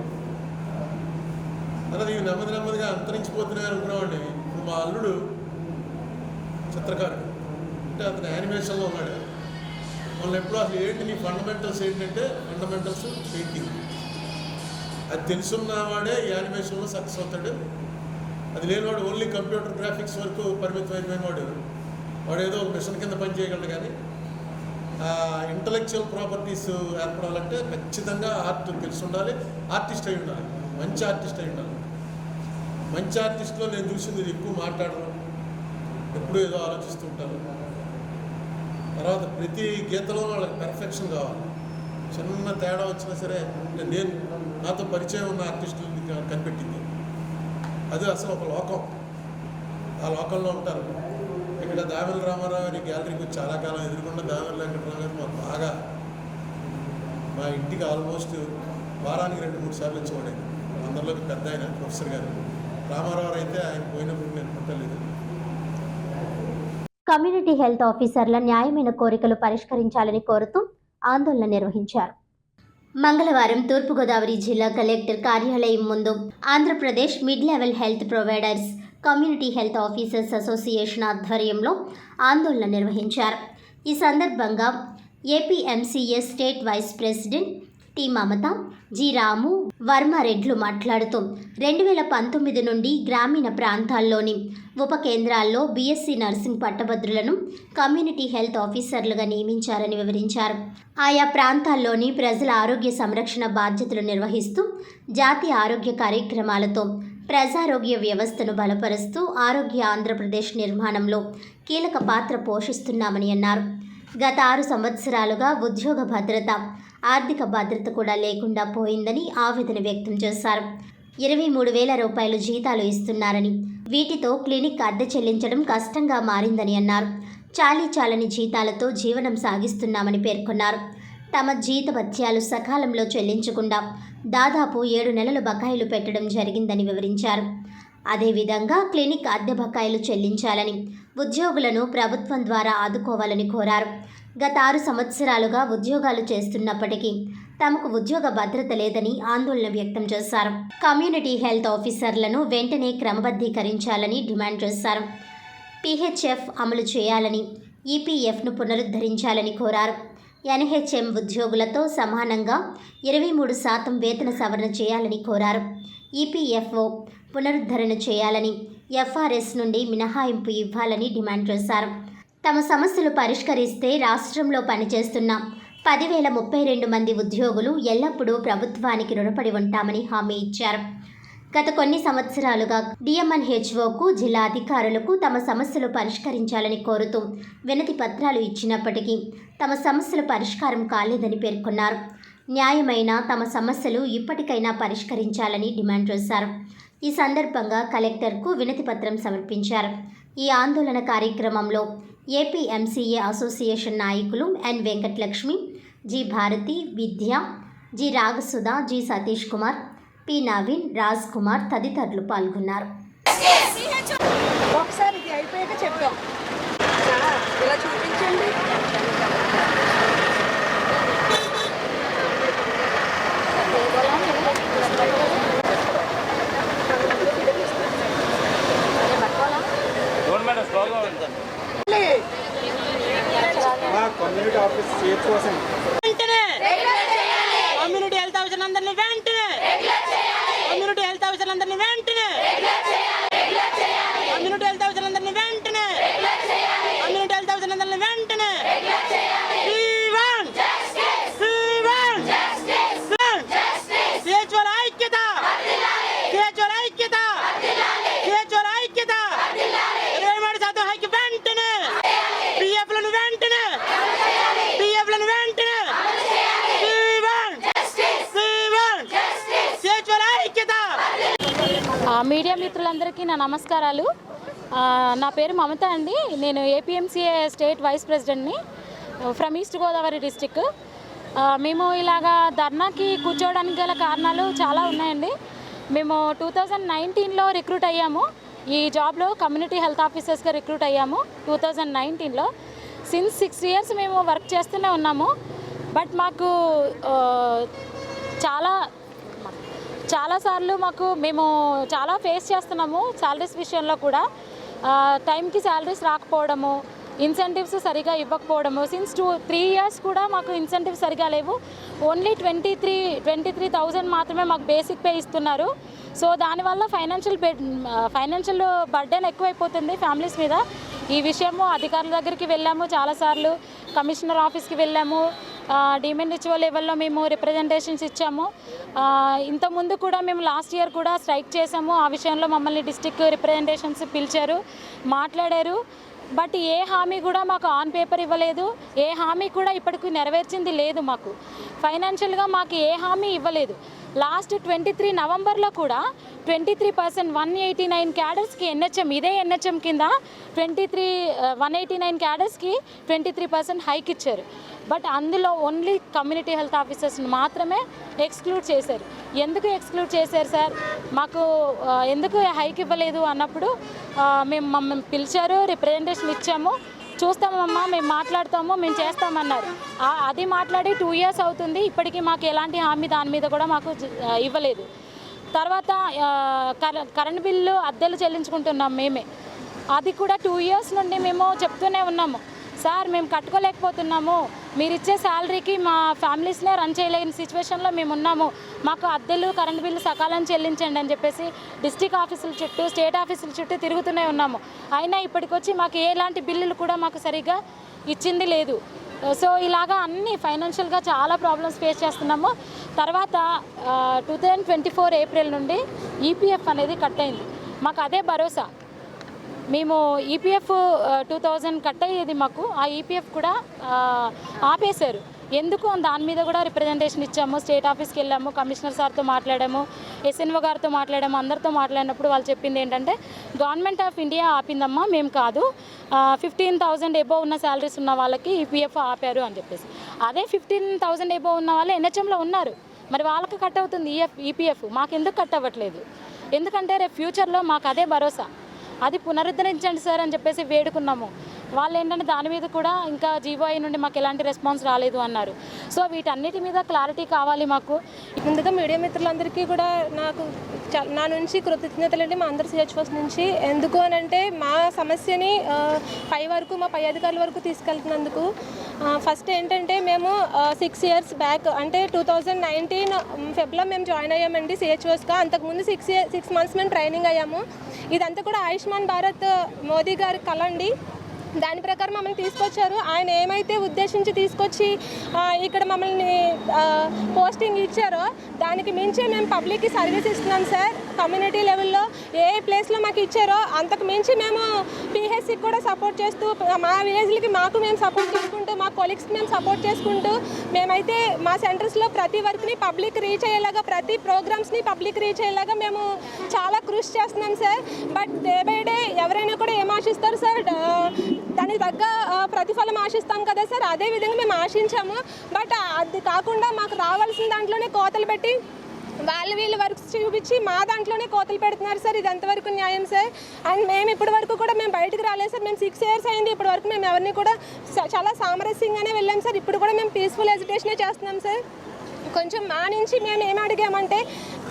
తర్వాత ఇవి నెమ్మదిగా అంతరించిపోతున్నాయి అనుకున్నామండి. ఇప్పుడు మా అల్లుడు చిత్రకారుడు, అంటే అతను యానిమేషన్లో ఉన్నాడు. వాళ్ళు ఎప్పుడు అసలు ఏంటి నీ ఫండమెంటల్స్ ఏంటంటే ఫండమెంటల్స్ పెయింటింగ్. అది తెలుసున్నవాడే యానిమేషన్లో సక్సెస్ అవుతాడు. అది లేనివాడు ఓన్లీ కంప్యూటర్ గ్రాఫిక్స్ వరకు పరిమితమైన వాడు ఏదో ఒక మిషన్ కింద పని చేయగలడు. కానీ ఇంటలెక్చువల్ ప్రాపర్టీస్ ఏర్పడాలంటే ఖచ్చితంగా ఆర్ట్ తెలిసి ఉండాలి, ఆర్టిస్ట్ అయి ఉండాలి, మంచి ఆర్టిస్ట్ అయి ఉండాలి. మంచి ఆర్టిస్ట్లో నేను చూసింది ఎక్కువ మాట్లాడరు, ఎప్పుడూ ఏదో ఆలోచిస్తూ ఉంటారు. తర్వాత ప్రతి గీతలో వాళ్ళకి పెర్ఫెక్షన్ కావాలి. చిన్న తేడా వచ్చినా సరే అంటే నేను నాతో పరిచయం ఉన్న ఆర్టిస్టులు కనిపెట్టింది. అది అసలు ఒక లోకం, ఆ లోకంలో ఉంటారు. ఇక్కడ దామెల రామారావు గారి గ్యాలరీకి చాలా కాలం ఎదురుకుండా దామెల వెంకటరావు గారు మాకు బాగా మా ఇంటికి ఆల్మోస్ట్ వారానికి 2-3 సార్లు వచ్చేవాడు. అందరిలోకి పెద్ద ఆయన ప్రొఫెసర్ గారు. రామారావు అయితే ఆయన పోయినప్పుడు నేను పుట్టలేదు. కమ్యూనిటీ హెల్త్ ఆఫీసర్ల న్యాయమైన కోరికలు పరిష్కరించాలని కోరుతూ ఆందోళన నిర్వహించారు. మంగళవారం తూర్పుగోదావరి జిల్లా కలెక్టర్ కార్యాలయం ముందు Andhra Pradesh mid level health providers community health officers association ఆధ్వర్యంలో ఆందోళన నిర్వహించారు. ఈ సందర్భంగా ఏపీఎంసీఎస్ స్టేట్ వైస్ ప్రెసిడెంట్ టి మమత, జి రాము వర్మారెడ్లు మాట్లాడుతూ 2019 నుండి గ్రామీణ ప్రాంతాల్లోని ఉప కేంద్రాల్లో బీఎస్సీ నర్సింగ్ పట్టభద్రులను కమ్యూనిటీ హెల్త్ ఆఫీసర్లుగా నియమించారని వివరించారు. ఆయా ప్రాంతాల్లోని ప్రజల ఆరోగ్య సంరక్షణ బాధ్యతలు నిర్వహిస్తూ జాతీయ ఆరోగ్య కార్యక్రమాలతో ప్రజారోగ్య వ్యవస్థను బలపరుస్తూ ఆరోగ్య ఆంధ్రప్రదేశ్ నిర్మాణంలో కీలక పాత్ర పోషిస్తున్నామని అన్నారు. గత 6 సంవత్సరాలుగా ఉద్యోగ భద్రత, ఆర్థిక భద్రత కూడా లేకుండా పోయిందని ఆవేదన వ్యక్తం చేశారు. 23,000 రూపాయలు జీతాలు ఇస్తున్నారని, వీటితో క్లినిక్ అద్దె చెల్లించడం కష్టంగా మారిందని అన్నారు. చాలని జీతాలతో జీవనం సాగిస్తున్నామని పేర్కొన్నారు. తమ జీతభత్యాలు సకాలంలో చెల్లించకుండా దాదాపు 7 నెలలు బకాయిలు పెట్టడం జరిగిందని వివరించారు. అదేవిధంగా క్లినిక్ అద్దె బకాయిలు చెల్లించాలని, ఉద్యోగులను ప్రభుత్వం ద్వారా ఆదుకోవాలని కోరారు. గత 6 సంవత్సరాలుగా ఉద్యోగాలు చేస్తున్నప్పటికీ తమకు ఉద్యోగ భద్రత లేదని ఆందోళన వ్యక్తం చేశారు. కమ్యూనిటీ హెల్త్ ఆఫీసర్లను వెంటనే క్రమబద్ధీకరించాలని డిమాండ్ చేశారు. పిహెచ్ఎఫ్ అమలు చేయాలని, ఈపీఎఫ్ను పునరుద్ధరించాలని కోరారు. ఎన్హెచ్ఎం ఉద్యోగులతో సమానంగా 23% వేతన సవరణ చేయాలని కోరారు. ఈపీఎఫ్ఓ పునరుద్ధరణ చేయాలని, ఎఫ్ఆర్ఎస్ నుండి మినహాయింపు ఇవ్వాలని డిమాండ్ చేశారు. తమ సమస్యలు పరిష్కరిస్తే రాష్ట్రంలో పనిచేస్తున్న 10,032 మంది ఉద్యోగులు ఎల్లప్పుడూ ప్రభుత్వానికి రుణపడి ఉంటామని హామీ ఇచ్చారు. గత కొన్ని సంవత్సరాలుగా డిఎంఎన్హెచ్ఓకు, జిల్లా అధికారులకు తమ సమస్యలు పరిష్కరించాలని కోరుతూ వినతి పత్రాలు ఇచ్చినప్పటికీ తమ సమస్యలు పరిష్కారం కాలేదని పేర్కొన్నారు. న్యాయమైన తమ సమస్యలు ఇప్పటికైనా పరిష్కరించాలని డిమాండ్ చేశారు. ఈ సందర్భంగా కలెక్టర్కు వినతి పత్రం సమర్పించారు. ఈ ఆందోళన కార్యక్రమంలో ఏపీఎంసీఏ అసోసియేషన్ నాయకులు N Venkatalakshmi, G Bharathi, Vidya, G Ragasudha, G Satish Kumar, P Naveen, Raj Kumar తదితరులు పాల్గొన్నారు. ఒకసారి ఇది అయిపోయాక చెప్తాం. ఇలా చూపించండి. కమ్యూనిటీ ఆఫీస్ కోసం కమ్యూనిటీ హెల్త్ ఆఫీసర్ అందరినీ వెంటనే కమ్యూనిటీ హెల్త్ ఆఫీసర్ అందరినీ వెంటనే కమ్యూనిటీ హెల్త్ ఆఫీసర్ అందరినీ వెంటనే కమ్యూనిటీ హెల్త్ ఆఫీసర్ అందరినీ వెంటనే సిహెచ్ఓల ఐక్యత, సిహెచ్ఓల ఐక్యత, సిహెచ్ఓల ఐక్యత, 23% హైక్ వెంటనే, పిఎఫ్లను వెంటనే, పిఎఫ్లను వెంటనే, సిహెచ్ఓల ఐక్యత. మీడియా మిత్రులందరికీ నా నమస్కారాలు. నా పేరు మమత అండి. నేను ఏపీఎంసీఏ స్టేట్ వైస్ ప్రెసిడెంట్ని ఫ్రమ్ ఈస్ట్ గోదావరి డిస్టిక్. మేము ఇలాగా ధర్నాకి కూర్చోవడానికి గల కారణాలు చాలా ఉన్నాయండి. మేము 2019లో రిక్రూట్ అయ్యాము. ఈ జాబ్లో కమ్యూనిటీ హెల్త్ ఆఫీసర్స్గా రిక్రూట్ అయ్యాము 2019లో. సిన్స్ 6 ఇయర్స్ మేము వర్క్ చేస్తూనే ఉన్నాము. బట్ మాకు చాలాసార్లు మేము చాలా ఫేస్ చేస్తున్నాము. శాలరీస్ విషయంలో కూడా టైంకి శాలరీస్ రాకపోవడము, ఇన్సెంటివ్స్ సరిగా ఇవ్వకపోవడము. సిన్స్ 3 years కూడా మాకు ఇన్సెంటివ్స్ సరిగా లేవు. ఓన్లీ 23,000 మాత్రమే మాకు బేసిక్ పే ఇస్తున్నారు. సో దానివల్ల ఫైనాన్షియల్ బర్డెన్ ఎక్కువైపోతుంది ఫ్యామిలీస్ మీద. ఈ విషయము అధికారుల దగ్గరికి వెళ్ళాము, చాలాసార్లు కమిషనర్ ఆఫీస్కి వెళ్ళాము, డిఎంహెచ్ఓ లెవెల్లో మేము రిప్రజెంటేషన్స్ ఇచ్చాము. ఇంతకుముందు కూడా మేము లాస్ట్ ఇయర్ కూడా స్ట్రైక్ చేసాము. ఆ విషయంలో మమ్మల్ని డిస్ట్రిక్ట్ రిప్రజెంటేషన్స్ పిలిచారు, మాట్లాడారు. బట్ ఏ హామీ కూడా మాకు ఆన్ పేపర్ ఇవ్వలేదు. ఏ హామీ కూడా ఇప్పటికి నెరవేర్చింది లేదు. మాకు ఫైనాన్షియల్గా మాకు ఏ హామీ ఇవ్వలేదు. లాస్ట్ 23 నవంబర్లో కూడా 23% 189 క్యాడర్స్కి ఎన్హెచ్ఎం, ఇదే ఎన్హెచ్ఎం కింద 189 క్యాడర్స్కి 23% హైక్ ఇచ్చారు. బట్ అందులో ఓన్లీ కమ్యూనిటీ హెల్త్ ఆఫీసర్స్ని మాత్రమే ఎక్స్క్లూడ్ చేశారు. ఎందుకు ఎక్స్క్లూడ్ చేశారు సార్, మాకు ఎందుకు హైక్ ఇవ్వలేదు అన్నప్పుడు మమ్మల్ని పిలిచారు, రిప్రజెంటేషన్ ఇచ్చాము, చూస్తామమ్మా, మేము మాట్లాడతాము, మేము చేస్తామన్నారు. అది మాట్లాడి 2 years అవుతుంది. ఇప్పటికీ మాకు ఎలాంటి హామీ దాని మీద కూడా మాకు ఇవ్వలేదు. తర్వాత కరెంట్ బిల్లు అద్దెలు చెల్లించుకుంటున్నాం మేమే. అది కూడా 2 years నుండి మేము చెప్తూనే ఉన్నాము, సార్ మేము కట్టుకోలేకపోతున్నాము, మీరు ఇచ్చే శాలరీకి మా ఫ్యామిలీస్నే రన్ చేయలేని సిచ్యువేషన్లో మేము ఉన్నాము, మాకు అద్దెలు కరెంట్ బిల్లు సకాలం చెల్లించండి అని చెప్పేసి డిస్ట్రిక్ట్ ఆఫీసుల చుట్టూ, స్టేట్ ఆఫీసుల చుట్టూ తిరుగుతూనే ఉన్నాము. అయినా ఇప్పటికొచ్చి మాకు ఎలాంటి బిల్లులు కూడా మాకు సరిగ్గా ఇచ్చింది లేదు. సో ఇలాగా అన్ని ఫైనాన్షియల్గా చాలా ప్రాబ్లమ్స్ ఫేస్ చేస్తున్నాము. తర్వాత 2024 ఏప్రిల్ నుండి ఈపీఎఫ్ అనేది కట్ అయింది. మాకు అదే భరోసా. మేము ఈపీఎఫ్ 2000 కట్ అయ్యేది మాకు, ఆ ఈపీఎఫ్ కూడా ఆపేశారు. ఎందుకు దాని మీద కూడా రిప్రజెంటేషన్ ఇచ్చాము, స్టేట్ ఆఫీస్కి వెళ్ళాము, కమిషనర్ సార్తో మాట్లాడాము, ఎస్ఎన్ఓ గారితో మాట్లాడాము. అందరితో మాట్లాడినప్పుడు వాళ్ళు చెప్పింది ఏంటంటే, గవర్నమెంట్ ఆఫ్ ఇండియా ఆపిందమ్మా, మేము కాదు, 15,000 ఎబోవ్ ఉన్న శాలరీస్ ఉన్న వాళ్ళకి ఈపీఎఫ్ ఆపారు అని చెప్పేసి. అదే 15,000 ఎబోవ్ ఉన్న వాళ్ళు ఎన్హెచ్ఎంలో ఉన్నారు, మరి వాళ్ళకి కట్ అవుతుంది ఈపీఎఫ్, మాకు ఎందుకు కట్ అవ్వట్లేదు? ఎందుకంటే రేపు ఫ్యూచర్లో మాకు అదే భరోసా, అది పునరుద్ధరించండి సార్ అని చెప్పేసి వేడుకున్నాము. వాళ్ళు ఏంటంటే దాని మీద కూడా ఇంకా జీవోఐ నుండి మాకు ఎలాంటి రెస్పాన్స్ రాలేదు అన్నారు. సో వీటన్నిటి మీద క్లారిటీ కావాలి మాకు. ముందుగా మీడియా మిత్రులందరికీ కూడా నా నుంచి కృతజ్ఞతలండి, మా అందరి సిహెచ్ఓస్ నుంచి. ఎందుకు అని అంటే మా సమస్యని మా పై అధికారుల వరకు తీసుకెళ్తున్నందుకు. ఫస్ట్ ఏంటంటే మేము 6 years బ్యాక్ అంటే 2019 ఫెబ్లో మేము జాయిన్ అయ్యామండి సిహెచ్ఓస్గా. అంతకుముందు 6 months మేము ట్రైనింగ్ అయ్యాము. ఇదంతా కూడా ఆయుష్మాన్ భారత్ మోదీ గారి కళ అండి. దాని ప్రకారం మమ్మల్ని తీసుకొచ్చారు. ఆయన ఏమైతే ఉద్దేశించి తీసుకొచ్చి ఇక్కడ మమ్మల్ని పోస్టింగ్ ఇచ్చారో దానికి మించి మేము పబ్లిక్కి సర్వీస్ ఇస్తున్నాం సార్. కమ్యూనిటీ లెవెల్లో ఏ ప్లేస్లో మాకు ఇచ్చారో అంతకు మించి మేము పిహెచ్సికి కూడా సపోర్ట్ చేస్తూ, మా విలేజ్లకి మేము సపోర్ట్ చేసుకుంటూ, మా కొలీగ్స్కి మేము సపోర్ట్ చేసుకుంటూ, మేమైతే మా సెంటర్స్లో ప్రతి వర్క్ని పబ్లిక్ రీచ్ అయ్యేలాగా, ప్రతి ప్రోగ్రామ్స్ని పబ్లిక్ రీచ్ అయ్యేలాగా మేము చాలా కృషి చేస్తున్నాం sir. But day by day ఎవరైనా కూడా ఏం ఆశిస్తారు సార్, దానికి తగ్గ ప్రతిఫలం ఆశిస్తాం కదా సార్, అదే విధంగా మేము ఆశించాము. బట్ అది కాకుండా మాకు రావాల్సిన దాంట్లోనే కోతలు పెట్టి వీళ్ళు వర్క్స్ చూపించి మా దాంట్లోనే కోతలు పెడుతున్నారు సార్. ఇది ఎంతవరకు న్యాయం సార్? అండ్ మేము ఇప్పటి వరకు కూడా మేము బయటకు రాలేదు సార్. మేము 6 years అయింది, ఇప్పటి వరకు మేము ఎవరిని కూడా చాలా సామరస్యంగానే వెళ్ళాం సార్. ఇప్పుడు కూడా మేము పీస్ఫుల్ ఎడ్యుకేషనే చేస్తున్నాం సార్. కొంచెం మా నుంచి మేము ఏం అడిగామంటే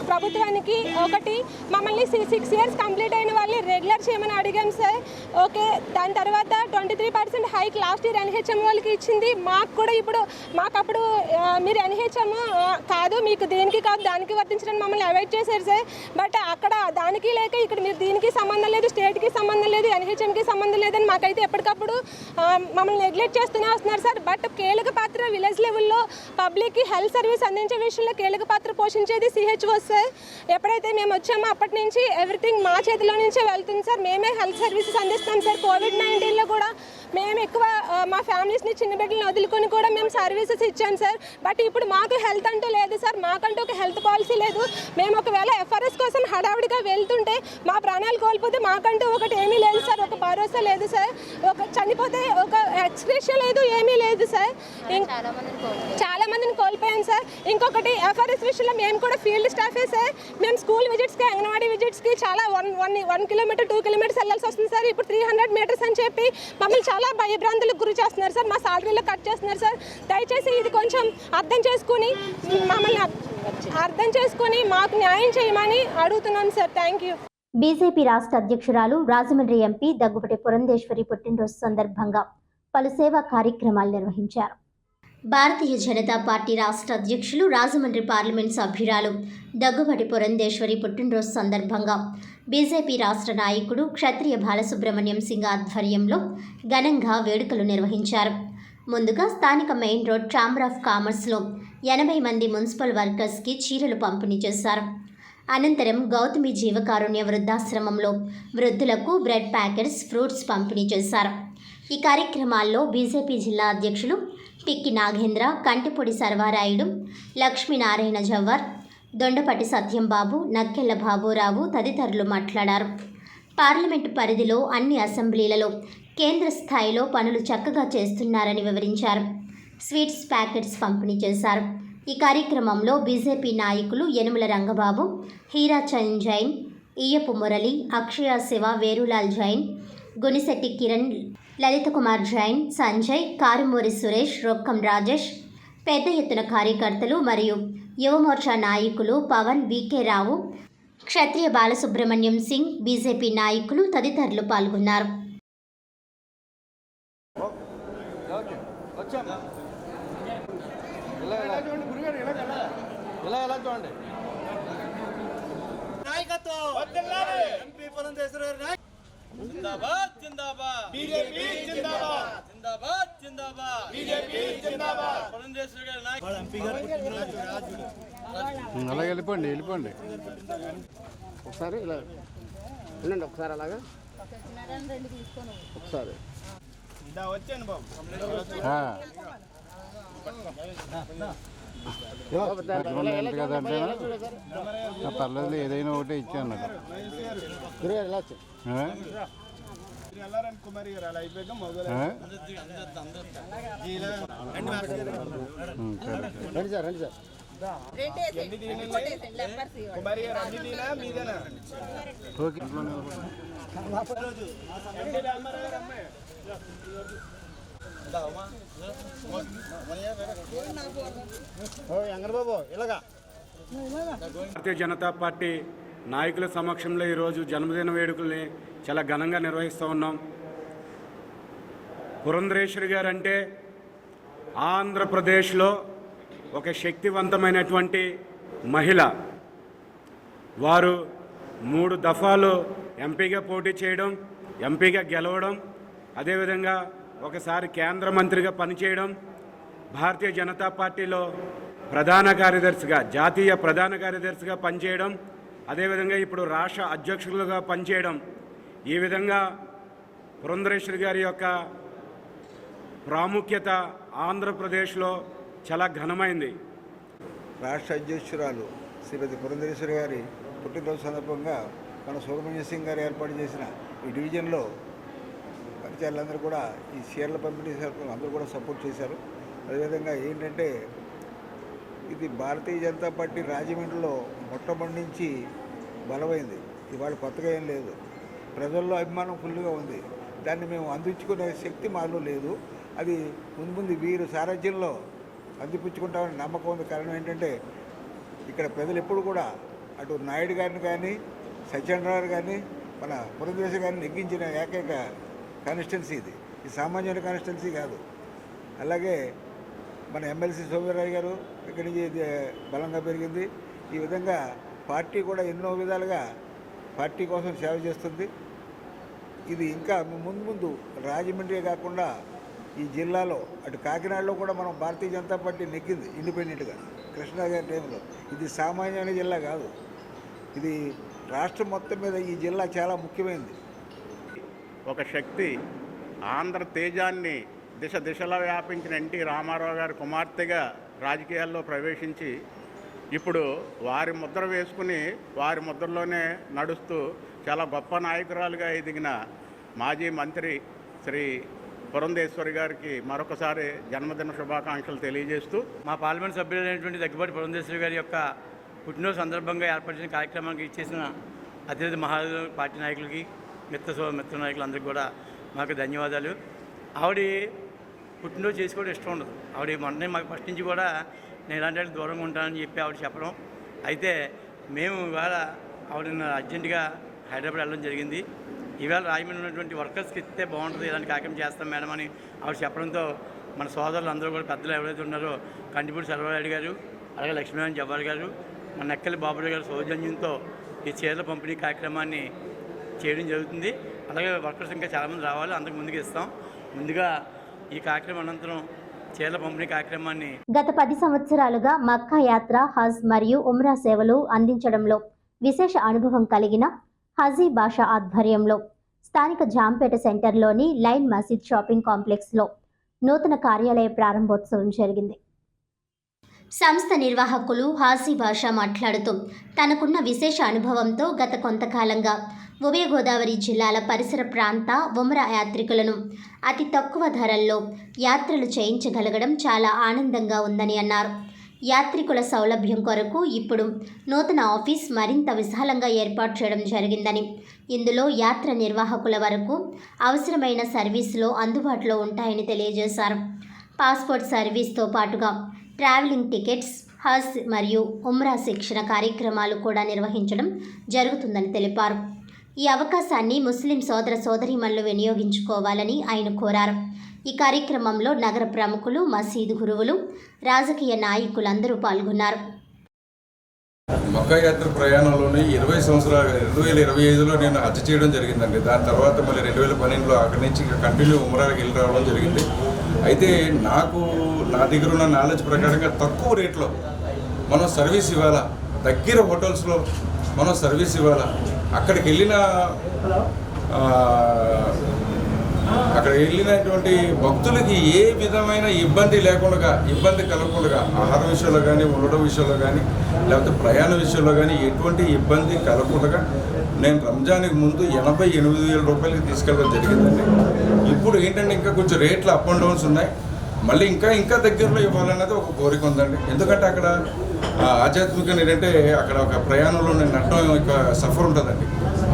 ప్రభుత్వానికి ఒకటి మమ్మల్ని 6 years కంప్లీట్ అయిన వాళ్ళని రెగ్యులర్ చేయమని అడిగాం సార్. ఓకే, దాని తర్వాత 23% హైక్ లాస్ట్ ఇయర్ ఎన్హెచ్ఎం వాళ్ళకి ఇచ్చింది. మాకు కూడా ఇప్పుడు అప్పుడు మీరు ఎన్హెచ్ఎం కాదు, మీకు దేనికి కాదు దానికి వర్తించడానికి మమ్మల్ని అవాయిడ్ చేశారు సార్. బట్ అక్కడ దానికి లేక ఇక్కడ మీరు దీనికి సంబంధం లేదు, స్టేట్కి సంబంధం లేదు, ఎన్హెచ్ఎంకి సంబంధం లేదని మాకైతే ఎప్పటికప్పుడు మమ్మల్ని నెగ్లెక్ట్ చేస్తూనే వస్తున్నారు సార్. బట్ కీలక పాత్ర విలేజ్ లెవెల్లో పబ్లిక్కి హెల్త్ సర్వీస్ అందించే విషయంలో కీలక పాత్ర పోషించేది సిహెచ్ఓస్ సార్. ఎప్పుడైతే మేము వచ్చామో అప్పటి నుంచి ఎవ్రీథింగ్ మా చేతిలో నుంచే వెళ్తుంది సార్. మేమే హెల్త్ సర్వీసెస్ అందిస్తాం సార్. కోవిడ్-19లో కూడా మేము ఎక్కువ మా ఫ్యామిలీస్ని, చిన్న బిడ్డలను వదులుకొని కూడా మేము సర్వీసెస్ ఇచ్చాం సార్. బట్ ఇప్పుడు మాకు హెల్త్ అంటూ లేదు సార్, మాకంటూ ఒక హెల్త్ పాలసీ లేదు. మేము ఒకవేళ ఎఫ్ఆర్ఎస్ కోసం హడావుడిగా వెళ్తుంటే మా ప్రాణాలు కోల్పోతే మాకంటూ ఒకటి ఏమీ లేదు సార్, ఒక భరోసా లేదు సార్. ఒక చనిపోతే ఒక ఎక్స్‌గ్రేషియా లేదు, ఏమీ లేదు సార్. చాలా మందిని కోల్పోయాం సార్. ఇంకొకటి ఎఫ్ఆర్ఎస్ విషయంలో మేము కూడా ఫీల్డ్ స్టాఫే సార్. మేము స్కూల్ విజిట్స్కి, అంగన్వాడీ విజిట్స్కి చాలా 1 kilometer 2 kilometers వెళ్ళాల్సి వస్తుంది సార్. ఇప్పుడు 300 meters అని చెప్పి మమ్మల్ని చాలా భయభ్రాంతులకు గురి చేస్తున్నారు సార్. మా సాలరీలో కట్ చేస్తున్నారు సార్. దయచేసి ఇది కొంచెం అర్థం చేసుకుని మాకు న్యాయం చేయమని అడుగుతున్నాం సార్. Thank you. బీజేపీ రాష్ట్ర అధ్యక్షురాలు రాజమండ్రి ఎంపీ దగ్గుబాటి పురంధేశ్వరి పుట్టినరోజు సందర్భంగా పలు సేవా కార్యక్రమాలు నిర్వహించారు. భారతీయ జనతా పార్టీ రాష్ట్ర అధ్యక్షులు, రాజమండ్రి పార్లమెంట్ సభ్యురాలు దగ్గుబాటి పురంధేశ్వరి పుట్టినరోజు సందర్భంగా బీజేపీ రాష్ట్ర నాయకుడు క్షత్రియ బాలసుబ్రహ్మణ్యం సింగ్ ఆధ్వర్యంలో ఘనంగా వేడుకలు నిర్వహించారు. ముందుగా స్థానిక మెయిన్ రోడ్ ఛాంబర్ ఆఫ్ కామర్స్లో 80 మంది మున్సిపల్ వర్కర్స్కి చీరలు పంపిణీ చేశారు. అనంతరం గౌతమి జీవకారుణ్య వృద్ధాశ్రమంలో వృద్ధులకు బ్రెడ్ ప్యాకెట్స్, ఫ్రూట్స్ పంపిణీ చేశారు. ఈ కార్యక్రమాల్లో బీజేపీ జిల్లా అధ్యక్షులు టిక్కి నాగేంద్ర, కంటిపొడి సర్వారాయుడు, లక్ష్మీనారాయణ జవ్వర్, దొండపట్టి సత్యంబాబు, నక్కెళ్ల బాబురావు తదితరులు మాట్లాడారు. పార్లమెంటు పరిధిలో అన్ని అసెంబ్లీలలో కేంద్ర స్థాయిలో పనులు చక్కగా చేస్తున్నారని వివరించారు. స్వీట్స్ ప్యాకెట్స్ పంపిణీ చేశారు. ఈ కార్యక్రమంలో బీజేపీ నాయకులు యనుమల రంగబాబు, హీరా చంద్ జైన్, ఈయపు మురళి, అక్షయ శివ, వేరులాల్ జైన్, గునిశెట్టి కిరణ్, లలిత కుమార్ జైన్, సంజయ్, కారుమూరి సురేష్, రొక్కం రాజేష్, పెద్ద ఎత్తున కార్యకర్తలు మరియు యువమోర్చా నాయకులు పవన్, వికే రావు, క్షత్రియ బాలసుబ్రహ్మణ్యం సింగ్, బీజేపీ నాయకులు తదితరులు పాల్గొన్నారు. జిందాబాద్ జిందాబాద్ బీజేపీ జిందాబాద్ జిందాబాద్ జిందాబాద్ బీజేపీ జిందాబాద్ పురంధేశ్వరి గారి నాయకుడు ఎంపీ గారు అలాగే వెళ్ళిపోండి ఒకసారి ఇలా ఉండండి, ఒకసారి అలాగా ఒకసారి వచ్చాను బాబు. పర్లేదు, ఏదైనా ఒకటే ఇచ్చాను. కుమారి గారు అలా అయిపోయాక మొదలు రండి సార్ కుమారి గారు అన్ని దీనా మీదేనా? ఓకే. భారతీయ జనతా పార్టీ నాయకుల సమక్షంలో ఈరోజు జన్మదిన వేడుకల్ని చాలా ఘనంగా నిర్వహిస్తూ ఉన్నాం. పురంధేశ్వరి గారు అంటే ఆంధ్రప్రదేశ్లో ఒక శక్తివంతమైనటువంటి మహిళ. వారు 3 దఫాలు ఎంపీగా పోటీ చేయడం, ఎంపీగా గెలవడం, అదేవిధంగా ఒకసారి కేంద్ర మంత్రిగా పనిచేయడం, భారతీయ జనతా పార్టీలో ప్రధాన కార్యదర్శిగా, జాతీయ ప్రధాన కార్యదర్శిగా పనిచేయడం, అదేవిధంగా ఇప్పుడు రాష్ట్ర అధ్యక్షులుగా పనిచేయడం. ఈ విధంగా పురంధేశ్వరి గారి యొక్క ప్రాముఖ్యత ఆంధ్రప్రదేశ్లో చాలా ఘనమైంది. రాష్ట్ర అధ్యక్షురాలు శ్రీమతి పురంధేశ్వరి గారి పుట్టినరోజు సందర్భంగా మన సుబ్రహ్మణ్య సింగ్ గారు ఏర్పాటు చేసిన ఈ డివిజన్లో పరిచయాలందరూ కూడా ఈ షేర్ల పంపిణీ అందరూ కూడా సపోర్ట్ చేశారు. అదేవిధంగా ఏంటంటే ఇది భారతీయ జనతా పార్టీ రాజమండ్రిలో మొట్టమొదటి నుంచి బలమైంది. ఇవాళ కొత్తగా ఏం లేదు. ప్రజల్లో అభిమానం ఫుల్గా ఉంది. దాన్ని మేము అందించుకునే శక్తి మాలో లేదు. అది ముందు వీరు సారథ్యంలో అందిపుచ్చుకుంటామని నమ్మకం ఉంది. కారణం ఏంటంటే ఇక్కడ ప్రజలు ఎప్పుడు కూడా అటు నాయుడు గారిని కానీ, సత్యనారాయణ గారిని, మన పురంధేశ్వరి గారిని నెగ్గించిన ఏకైక కాన్స్టిట్యున్సీ ఇది సామాన్యుల కాన్స్టిట్యున్సీ కాదు. అలాగే మన ఎమ్మెల్సీ సోమవీరరావు గారు ఇక్కడి నుంచి బలంగా పెరిగింది. ఈ విధంగా పార్టీ కూడా ఎన్నో విధాలుగా పార్టీ కోసం సేవ చేస్తుంది. ఇది ఇంకా ముందు రాజమండ్రి కాకుండా ఈ జిల్లాలో అటు కాకినాడలో కూడా మనం భారతీయ జనతా పార్టీ నెగ్గింది ఇండిపెండెంట్గా కృష్ణా గారి టైంలో. ఇది సామాన్యమైన జిల్లా కాదు, ఇది రాష్ట్రం మొత్తం మీద ఈ జిల్లా చాలా ముఖ్యమైనది. ఒక శక్తి ఆంధ్ర తేజాన్ని దిశలా వ్యాపించిన ఎన్టీ రామారావు గారి కుమార్తెగా రాజకీయాల్లో ప్రవేశించి ఇప్పుడు వారి ముద్ర వేసుకుని వారి ముద్రలోనే నడుస్తూ చాలా గొప్ప నాయకురాలుగా ఎదిగిన మాజీ మంత్రి శ్రీ పురంధేశ్వరి గారికి మరొకసారి జన్మదిన శుభాకాంక్షలు తెలియజేస్తూ మా పార్లమెంట్ సభ్యులైనటువంటి దగ్గుబాటి పురంధేశ్వరి గారి యొక్క పుట్టినరోజు సందర్భంగా ఏర్పరిచిన కార్యక్రమానికి ఇచ్చేసిన అతిథి మహారాజు పార్టీ నాయకులకి మిత్ర నాయకులందరికీ కూడా మాకు ధన్యవాదాలు. ఆవిడ పుట్టినరోజు చేసుకోవడం ఇష్టం ఉండదు. ఆవిడ మొన్నే మాకు ఫస్ట్ నుంచి కూడా నేను ఇలాంటి వాళ్ళకి దూరంగా ఉంటానని చెప్పి ఆవిడ చెప్పడం. అయితే మేము ఇవాళ ఆవిడని అర్జెంటుగా హైదరాబాద్ వెళ్ళడం జరిగింది. ఈవేళ రాయమండ్రి ఉన్నటువంటి వర్కర్స్కి ఇస్తే బాగుంటుంది, ఇలాంటి కార్యక్రమం చేస్తాం మేడం అని ఆవిడ చెప్పడంతో మన సోదరులు అందరూ కూడా పెద్దలు ఎవరైతే ఉన్నారో కంటిపూడి సర్వారెడ్డి గారు, అలాగే లక్ష్మీనారాయణ జవ్వార్ గారు, మన నెక్కలి బాబురావు గారు సౌజన్యంతో ఈ చీరల పంపిణీ కార్యక్రమాన్ని చేయడం జరుగుతుంది. అలాగే వర్కర్స్ ఇంకా చాలామంది రావాలి, అందరికి ముందుకు ఇస్తాం. ముందుగా ఈ కార్యక్రమం అనంతరం చీరల పంపిణీ కార్యక్రమాన్ని గత 10 సంవత్సరాలుగా మక్కా యాత్ర, హజ్ మరియు ఉమ్రా సేవలు అందించడంలో విశేష అనుభవం కలిగిన హజీ బాషా ఆధ్వర్యంలో స్థానిక జాంపేట సెంటర్లోని లైన్ మసీద్ షాపింగ్ కాంప్లెక్స్లో నూతన కార్యాలయ ప్రారంభోత్సవం జరిగింది. సంస్థ నిర్వాహకులు హాజీ బాషా మాట్లాడుతూ తనకున్న విశేష అనుభవంతో గత కొంతకాలంగా ఉభయ గోదావరి జిల్లాల పరిసర ప్రాంత ఉమ్రా యాత్రికులను అతి తక్కువ ధరల్లో యాత్రలు చేయించగలగడం చాలా ఆనందంగా ఉందని అన్నారు. యాత్రికుల సౌలభ్యం కొరకు ఇప్పుడు నూతన ఆఫీస్ మరింత విశాలంగా ఏర్పాటు చేయడం జరిగిందని, ఇందులో యాత్ర నిర్వాహకుల వరకు అవసరమైన సర్వీసులు అందుబాటులో ఉంటాయని తెలియజేశారు. పాస్పోర్ట్ సర్వీస్తో పాటుగా ట్రావెలింగ్ టికెట్స్, హజ్ మరియు ఉమ్రా శిక్షణ కార్యక్రమాలు కూడా నిర్వహించడం జరుగుతుందని తెలిపారు. ఈ అవకాశాన్ని ముస్లిం సోదర సోదరీమణులు వినియోగించుకోవాలని ఆయన కోరారు. ఈ కార్యక్రమంలో నగర ప్రముఖులు, మసీదు గురువులు, రాజకీయ నాయకులందరూ పాల్గొన్నారు. మక్కా యాత్ర ప్రయాణంలోని 20 సంవత్సరాలు 2025లో నేను హజ్ చేయడం జరిగిందండి. దాని తర్వాత మళ్ళీ 2012లో అక్కడి నుంచి కంటిన్యూ ఉమ్రాకి వెళ్ళి రావడం జరిగింది. అయితే నాకు నా దగ్గర ఉన్న నాలెడ్జ్ ప్రకారంగా తక్కువ రేట్లో మనం సర్వీస్ ఇవ్వాలా, దగ్గర హోటల్స్లో మనం సర్వీస్ ఇవ్వాలా, అక్కడికి వెళ్ళినటువంటి భక్తులకి ఏ విధమైన ఇబ్బంది కలగకుండా ఆహార విషయంలో కానీ, ఉండడం విషయంలో కానీ, లేకపోతే ప్రయాణ విషయంలో కానీ ఎటువంటి ఇబ్బంది కలగకుండా నేను రంజాన్కి ముందు 88,000 రూపాయలకి తీసుకెళ్ళడం జరిగిందండి. ఇప్పుడు ఏంటంటే ఇంకా కొంచెం రేట్లు అప్ అండ్ డౌన్స్ ఉన్నాయి. మళ్ళీ ఇంకా దగ్గరలో ఇవ్వాలన్నది ఒక కోరిక ఉందండి. ఎందుకంటే అక్కడ ఆధ్యాత్మికంగా ఏంటంటే అక్కడ ఒక ప్రయాణంలో నడడం ఒక సఫర్ ఉంటుందండి.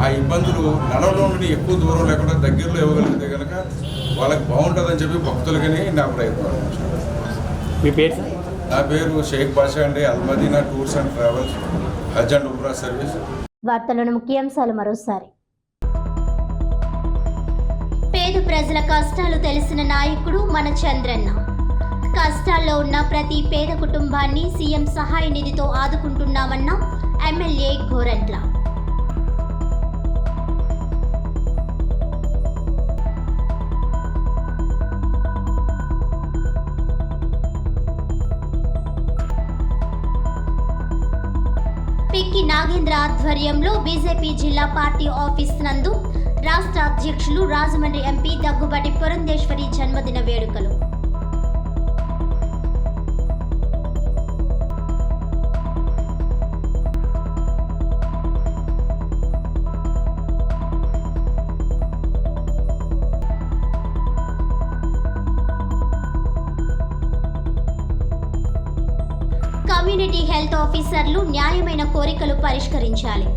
ఆ ఇబ్బందులు నడవడం నుండి ఎక్కువ దూరం లేకుండా దగ్గరలో ఇవ్వగలిగితే కనుక వాళ్ళకి బాగుంటుందని చెప్పి భక్తులకని నా ప్రయత్నం. మీ పేరు? నా పేరు షేక్ బాషా అండి. Al Madina tours and travels, Hajj and Umrah service. వార్తలను ముఖ్యాంశాలు మరోసారి. పేద ప్రజల కష్టాలు తెలిసిన నాయకుడు మన చంద్రన్న. కష్టాల్లో ఉన్న ప్రతి పేద కుటుంబాన్ని సీఎం సహాయ నిధితో ఆదుకుంటున్నామన్న ఎమ్మెల్యే గోరంట్ల. పిక్కి నాగేంద్ర ఆధ్వర్యంలో బీజేపీ జిల్లా పార్టీ ఆఫీస్ నందు రాష్ట్ర అధ్యక్షులు రాజమండ్రి ఎంపీ దగ్గుబాటి పురంధేశ్వరి జన్మదిన వేడుకలు. కమ్యూనిటీ హెల్త్ ఆఫీసర్లు న్యాయమైన కోరికలు పరిష్కరించాలి.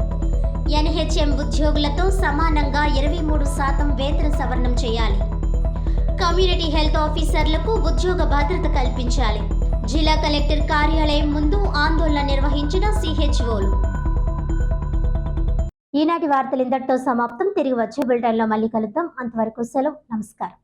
ఎన్హెచ్ఎం ఉద్యోగులతో సమానంగా 23% వేతన సవరణం చేయాలి. కమ్యూనిటీ హెల్త్ ఆఫీసర్లకు ఉద్యోగ భద్రత కల్పించాలి. జిల్లా కలెక్టర్ కార్యాలయం ముందు ఆందోళన నిర్వహించిన సిహెచ్ఓలు. ఈనాటి వార్తలు ఇంతటితో సమాప్తం. తిరిగి వచ్చే బులెటిన్లో మళ్ళీ కలుద్దాం. అంతవరకు సెలవు. నమస్కారం.